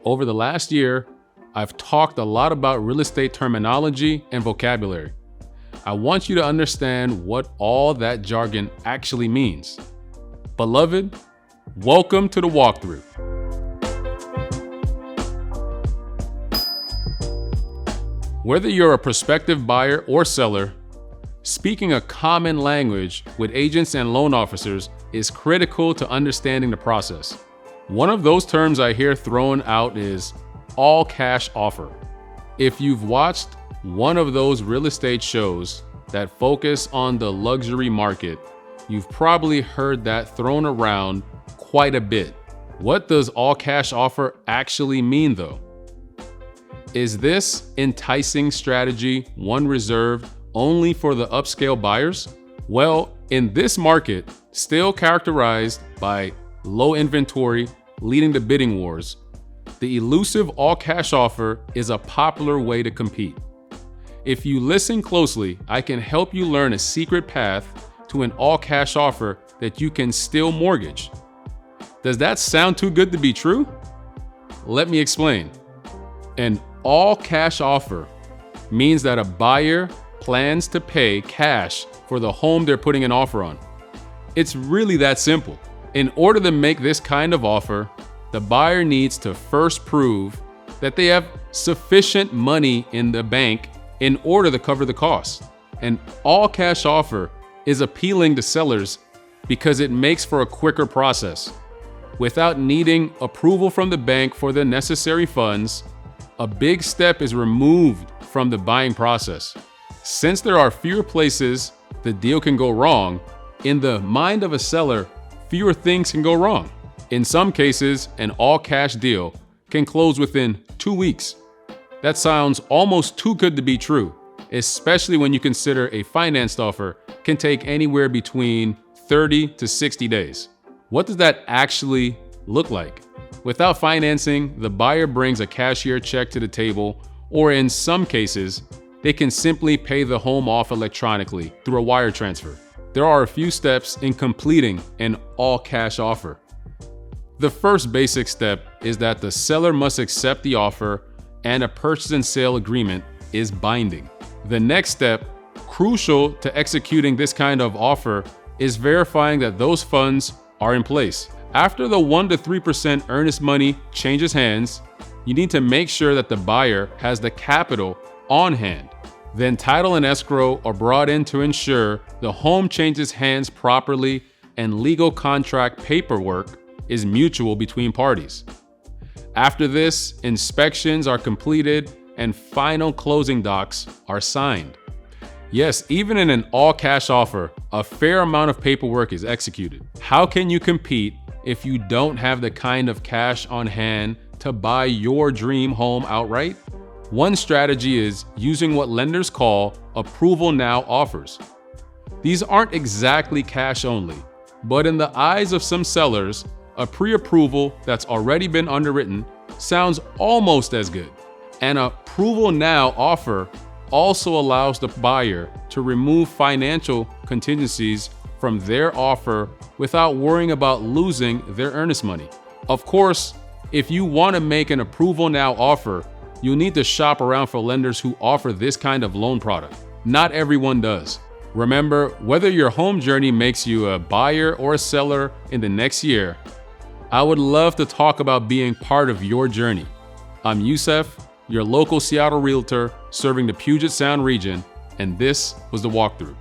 Over the last year, I've talked a lot about real estate terminology and vocabulary. I want you to understand what all that jargon actually means. Beloved, welcome to the walkthrough. Whether you're a prospective buyer or seller, speaking a common language with agents and loan officers is critical to understanding the process. One of those terms I hear thrown out is all-cash offer. If you've watched one of those real estate shows that focus on the luxury market, you've probably heard that thrown around quite a bit. What does all-cash offer actually mean, though? Is this enticing strategy one reserved only for the upscale buyers? Well, in this market, still characterized by low inventory leading to bidding wars, the elusive all-cash offer is a popular way to compete. If you listen closely, I can help you learn a secret path to an all-cash offer that you can still mortgage. Does that sound too good to be true? Let me explain. An all-cash offer means that a buyer plans to pay cash for the home they're putting an offer on. It's really that simple. In order to make this kind of offer, the buyer needs to first prove that they have sufficient money in the bank in order to cover the costs. An all-cash offer is appealing to sellers because it makes for a quicker process. Without needing approval from the bank for the necessary funds, a big step is removed from the buying process. Since there are fewer places the deal can go wrong, in the mind of a seller, fewer things can go wrong. In some cases, an all-cash deal can close within 2 weeks. That sounds almost too good to be true, especially when you consider a financed offer can take anywhere between 30 to 60 days. What does that actually look like? Without financing, the buyer brings a cashier check to the table, or in some cases, they can simply pay the home off electronically through a wire transfer. There are a few steps in completing an all-cash offer. The first basic step is that the seller must accept the offer and a purchase and sale agreement is binding. The next step, crucial to executing this kind of offer, is verifying that those funds are in place. After the 1 to 3% earnest money changes hands, you need to make sure that the buyer has the capital on hand. Then title and escrow are brought in to ensure the home changes hands properly and legal contract paperwork is mutual between parties. After this, inspections are completed and final closing docs are signed. Yes, even in an all-cash offer, a fair amount of paperwork is executed. How can you compete if you don't have the kind of cash on hand to buy your dream home outright? One strategy is using what lenders call approval now offers. These aren't exactly cash only, but in the eyes of some sellers, a pre-approval that's already been underwritten sounds almost as good. An approval now offer also allows the buyer to remove financial contingencies from their offer without worrying about losing their earnest money. Of course, if you want to make an approval now offer, you'll need to shop around for lenders who offer this kind of loan product. Not everyone does. Remember, whether your home journey makes you a buyer or a seller in the next year, I would love to talk about being part of your journey. I'm Yusef, your local Seattle realtor serving the Puget Sound region, and this was The Walkthrough.